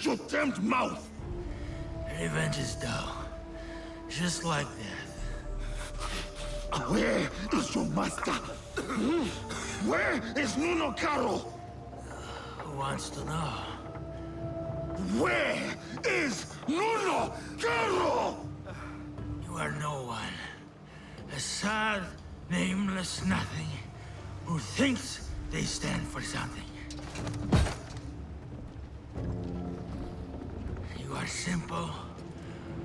your damned mouth! Revenge is dull. Just like death. Where is your master? Where is Nuno Caro? Who wants to know? Where is Nuno Caro? You are no one. A sad, nameless nothing who thinks they stand for something. You are simple,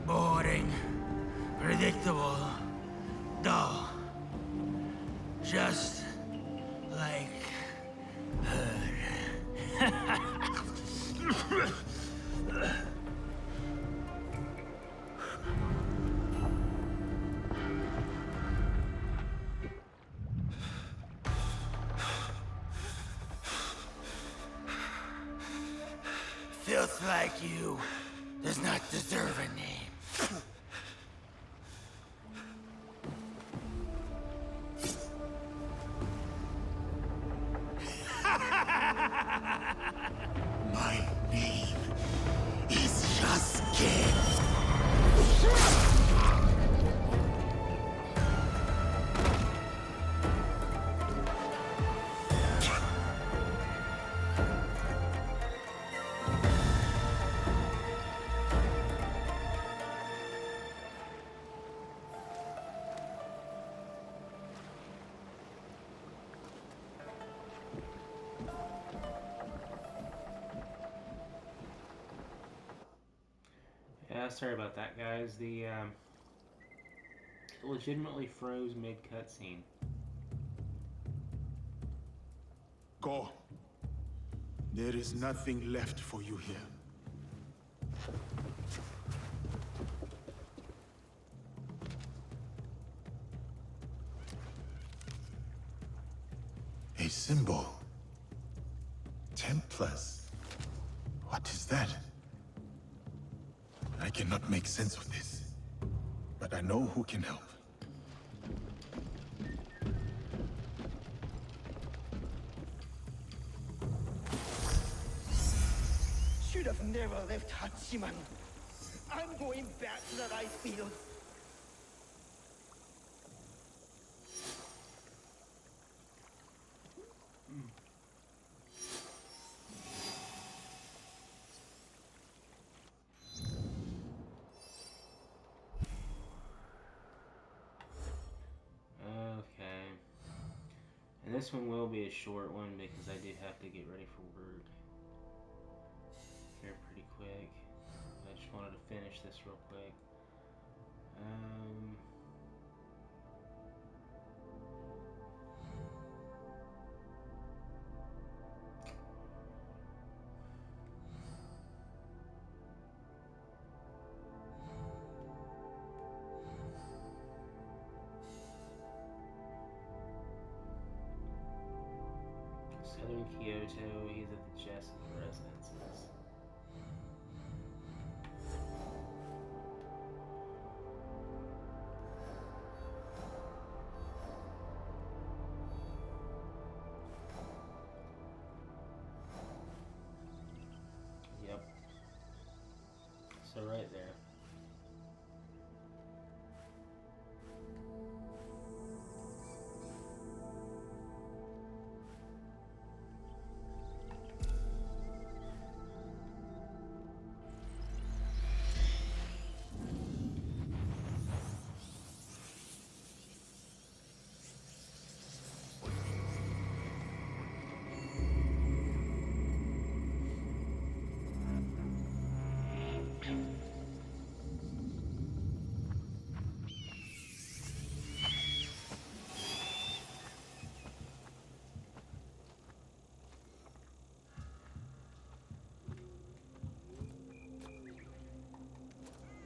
boring, predictable, dull. Just like her. Filth like you does not deserve a name. My name is Yasuke. Yeah, sorry about that, guys. The legitimately froze mid cutscene. Go. There is nothing left for you here. A symbol. Templars. What is that? I cannot make sense of this, but I know who can help. Should have never left Hachiman. I'm going back to the rice field. Okay. And this one will be a short one because I do have to get ready for work here pretty quick. I just wanted to finish this real quick. Southern Kyoto, he's at the Jessup residences. Yep. So right there.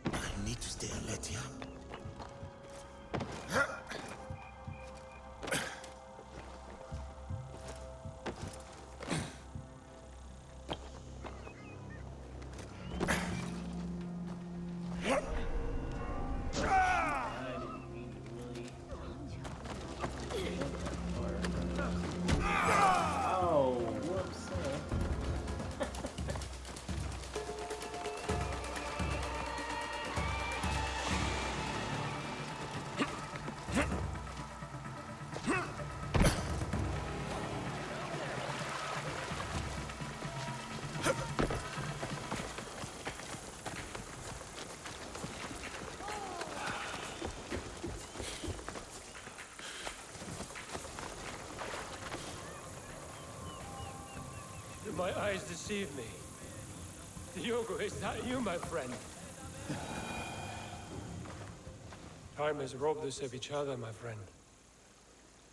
I need to stay alert, yeah? Did my eyes deceive me? Diogo, is that you, my friend? Time has robbed us of each other, my friend.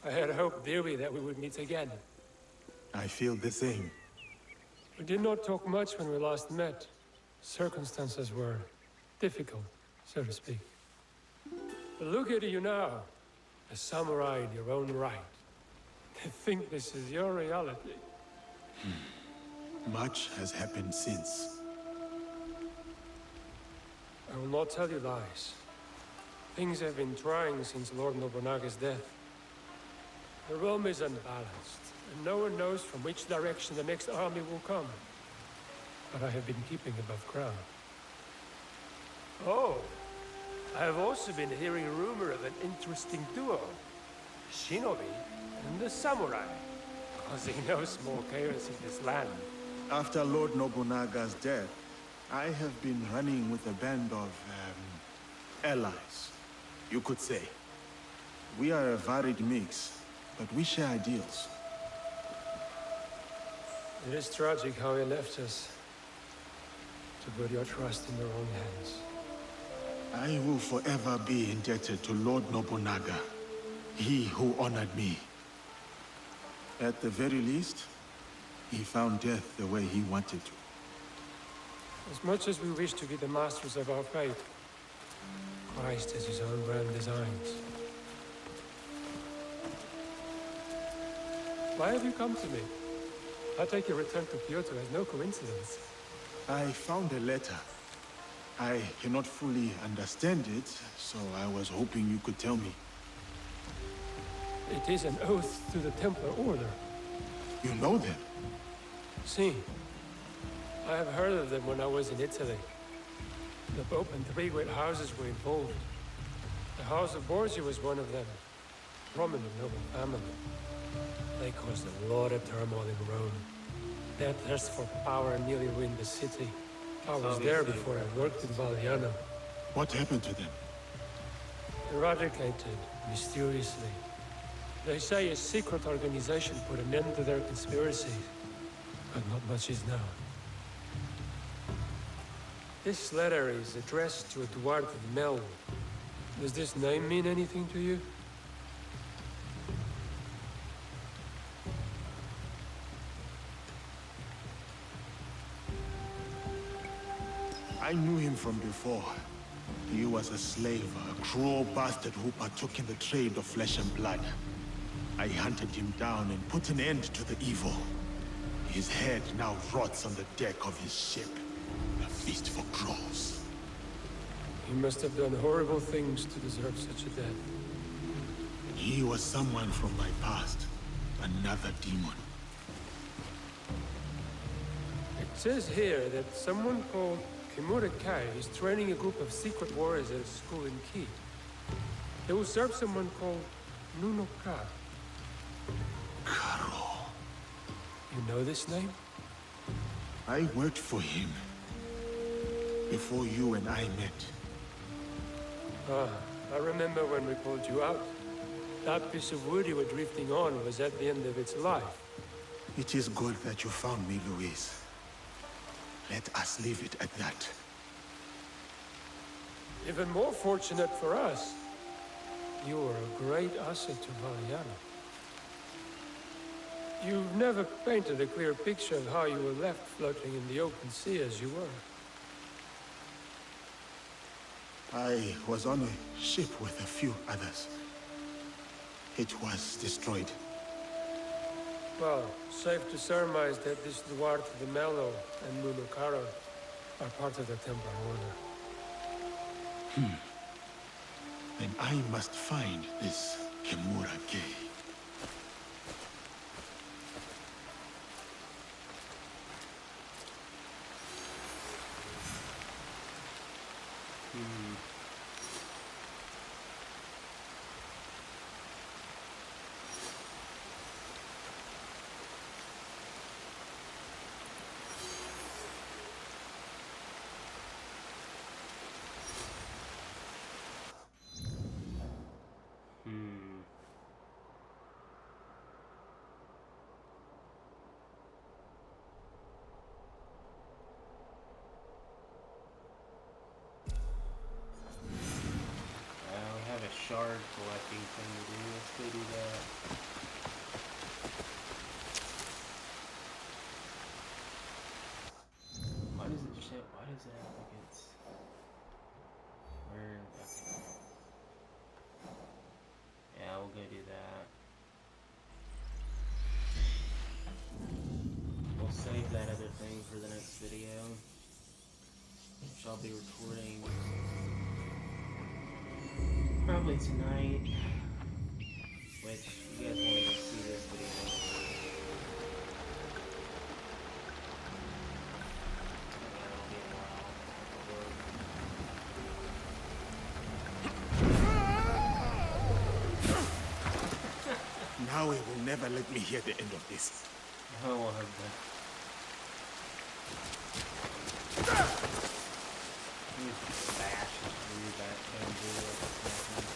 I had hoped dearly that we would meet again. I feel the same. We did not talk much when we last met. Circumstances were difficult, so to speak. But look at you now, a samurai in your own right. To think this is your reality. Much has happened since. I will not tell you lies. Things have been trying since Lord Nobunaga's death. The realm is unbalanced, and no one knows from which direction the next army will come. But I have been keeping above ground. Oh, I have also been hearing a rumor of an interesting duo. The shinobi and the samurai, causing no small chaos in this land. After Lord Nobunaga's death, I have been running with a band of, allies, you could say. We are a varied mix, but we share ideals. It is tragic how he left us. To put your trust in the wrong hands. I will forever be indebted to Lord Nobunaga, he who honored me. At the very least, he found death the way he wanted to. As much as we wish to be the masters of our fate, Christ has his own grand designs. Why have you come to me? I take your return to Kyoto as no coincidence. I found a letter. I cannot fully understand it, so I was hoping you could tell me. It is an oath to the Templar Order. You know them? See, I have heard of them when I was in Italy. The Pope and 3 great houses were involved. The House of Borgia was one of them. Prominent noble family. They caused a lot of turmoil in Rome. Their thirst for power nearly ruined the city. I was there before I worked with Valiano. What happened to them? Eradicated, mysteriously. They say a secret organization put an end to their conspiracy, but not much is known. This letter is addressed to Eduardo de Mello. Does this name mean anything to you? I knew him from before. He was a slave, a cruel bastard who partook in the trade of flesh and blood. I hunted him down and put an end to the evil. His head now rots on the deck of his ship, a feast for crows. He must have done horrible things to deserve such a death. He was someone from my past, another demon. It says here that someone called Kimura Kai is training a group of secret warriors at a school in Ki. They will serve someone called Nuno Ka. Karo. You know this name? I worked for him before you and I met. Ah, I remember when we pulled you out. That piece of wood you were drifting on was at the end of its life. It is good that you found me, Luis. Let us leave it at that. Even more fortunate for us, you were a great asset to Valiano. You've never painted a clear picture of how you were left floating in the open sea as you were. I was on a ship with a few others. It was destroyed. Well, safe to surmise that this Duarte de Mello and Munokaro are part of the Templar Order. Then I must find this Kimura Gay. card collecting thing to do. Let's go do that. Why does it show? Why does it have like it's? Where? Okay. Yeah, we'll go do that. We'll save that other thing for the next video, which I'll be recording probably tonight. Which you guys want to see this video? Now he will never let me hear the end of this. I will have that. He's bashed through that bamboo like it's nothing.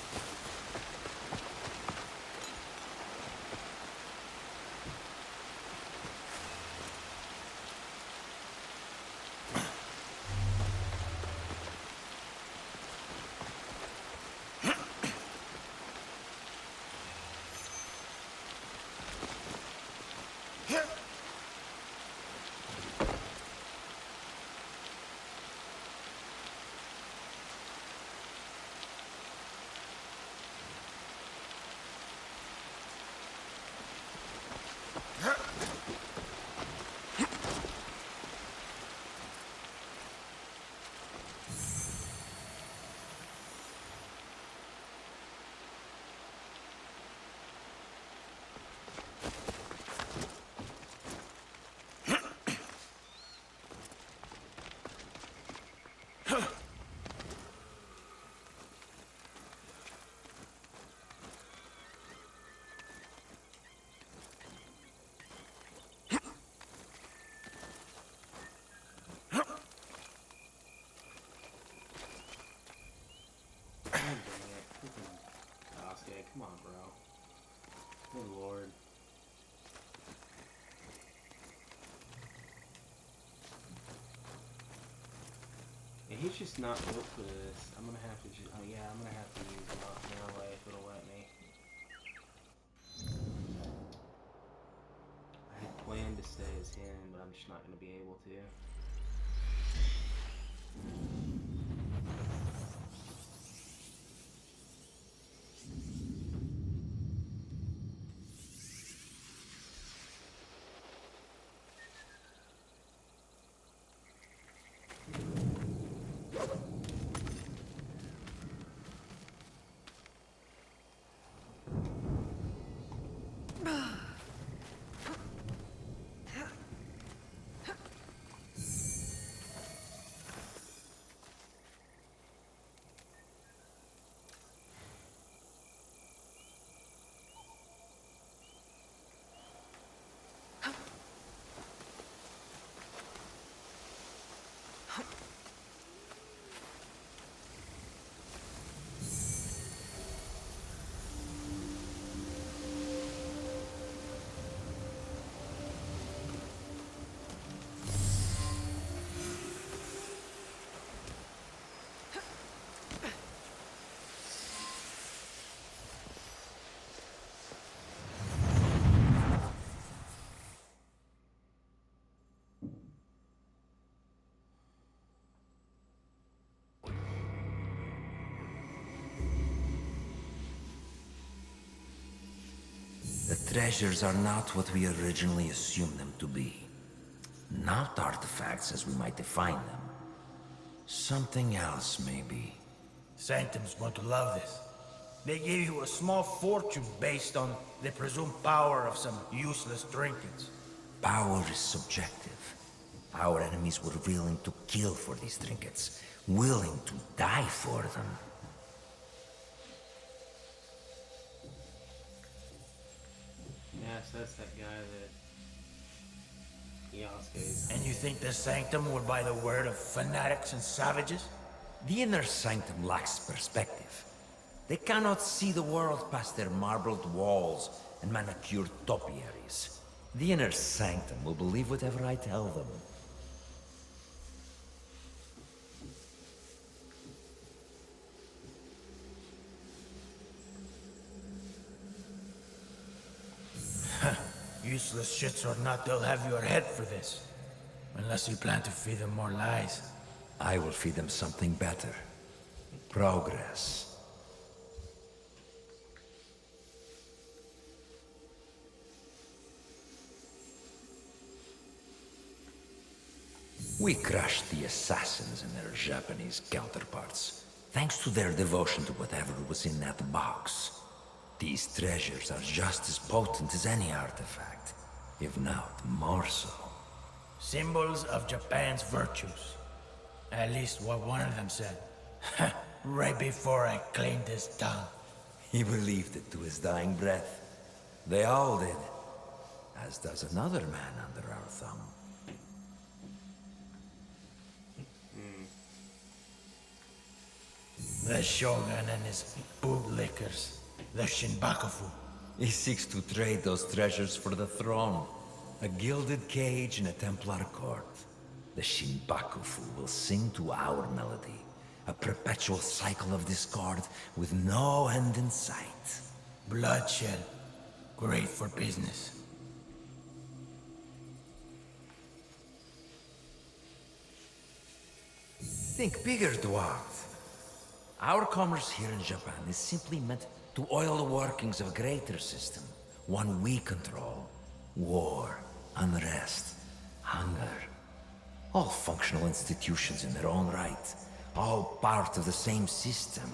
Sasuke, come on, bro. Good lord. Yeah, he's just not built for this. I'm gonna have to just, oh yeah, I'm gonna have to use melee if it'll let me. I had planned to stay as him, but I'm just not gonna be able to. The treasures are not what we originally assumed them to be. Not artifacts as we might define them. Something else, maybe. Sanctum's going to love this. They gave you a small fortune based on the presumed power of some useless trinkets. Power is subjective. Our enemies were willing to kill for these trinkets, willing to die for them. Yes, that's that guy that Yasuke's. And you think the Sanctum would buy the word of fanatics and savages? The inner sanctum lacks perspective. They cannot see the world past their marbled walls and manicured topiaries. The inner sanctum will believe whatever I tell them. Useless shits or not, they'll have your head for this. Unless you plan to feed them more lies. I will feed them something better. Progress. We crushed the assassins and their Japanese counterparts, thanks to their devotion to whatever was in that box. These treasures are just as potent as any artifact, if not more so. Symbols of Japan's virtues. At least what one of them said. Right before I claimed his tongue. He believed it to his dying breath. They all did, as does another man under our thumb. The Shogun and his bootlickers. The Shinbakufu. He seeks to trade those treasures for the throne. A gilded cage in a Templar court. The Shinbakufu will sing to our melody. A perpetual cycle of discord with no end in sight. Bloodshed. Great for business. Think bigger, Duarte. Our commerce here in Japan is simply meant to oil the workings of a greater system. One we control. War, unrest, hunger. All functional institutions in their own right. All part of the same system.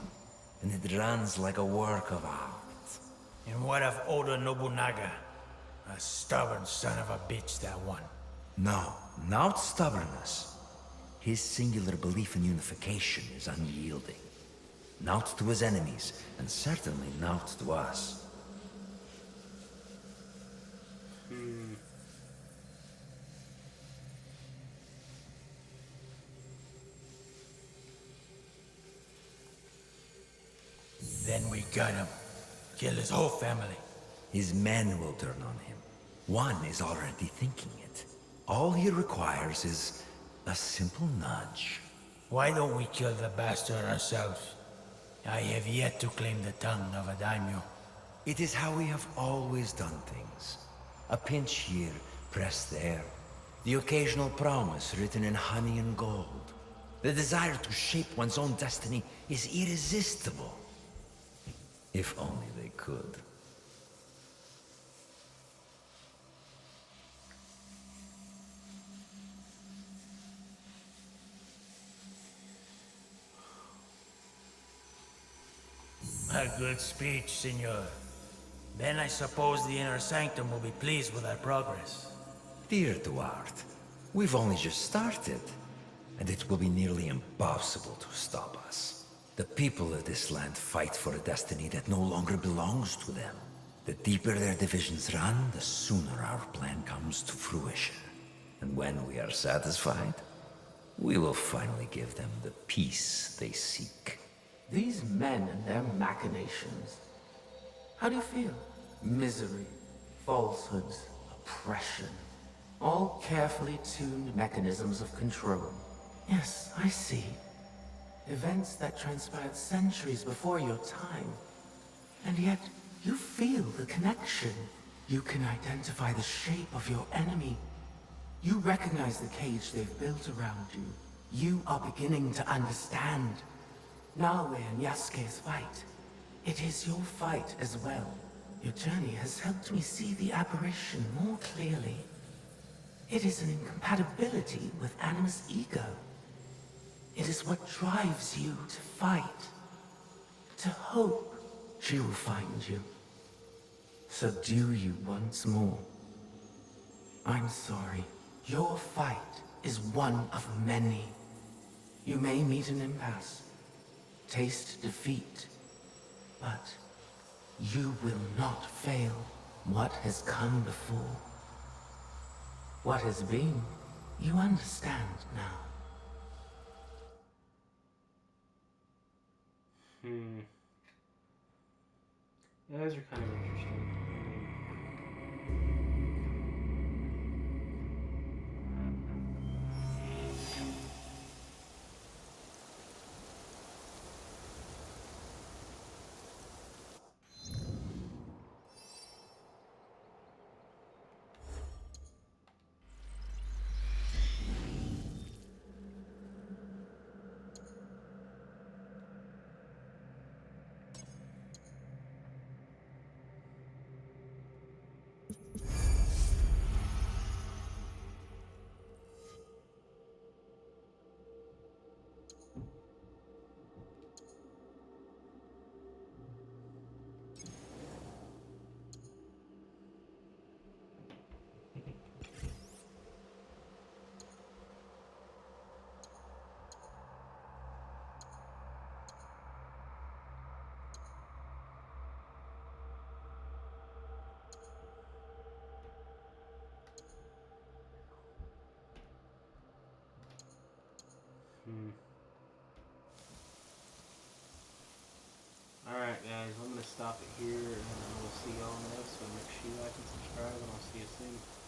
And it runs like a work of art. And what of Oda Nobunaga? A stubborn son of a bitch, that one. No, not stubbornness. His singular belief in unification is unyielding. Not to his enemies, and certainly not to us. Then we got him. Kill his whole family. His men will turn on him. One is already thinking it. All he requires is a simple nudge. Why don't we kill the bastard ourselves? I have yet to claim the tongue of a daimyo. It is how we have always done things. A pinch here, pressed there. The occasional promise written in honey and gold. The desire to shape one's own destiny is irresistible. If only they could. A good speech, senor. Then I suppose the Inner Sanctum will be pleased with our progress. Dear Duarte, we've only just started, and it will be nearly impossible to stop us. The people of this land fight for a destiny that no longer belongs to them. The deeper their divisions run, the sooner our plan comes to fruition. And when we are satisfied, we will finally give them the peace they seek. These men and their machinations. How do you feel? Misery, falsehoods, oppression. All carefully tuned mechanisms of control. Yes, I see. Events that transpired centuries before your time. And yet, you feel the connection. You can identify the shape of your enemy. You recognize the cage they've built around you. You are beginning to understand. Naoe and Yasuke's fight. It is your fight as well. Your journey has helped me see the aberration more clearly. It is an incompatibility with Animus' ego. It is what drives you to fight. To hope she will find you. Subdue you once more. I'm sorry. Your fight is one of many. You may meet an impasse. Taste defeat. But you will not fail what has come before. What has been, you understand now. Yeah, those are kind of interesting. stop it here, and we'll see y'all next. So make sure you like and subscribe, and I'll see you soon.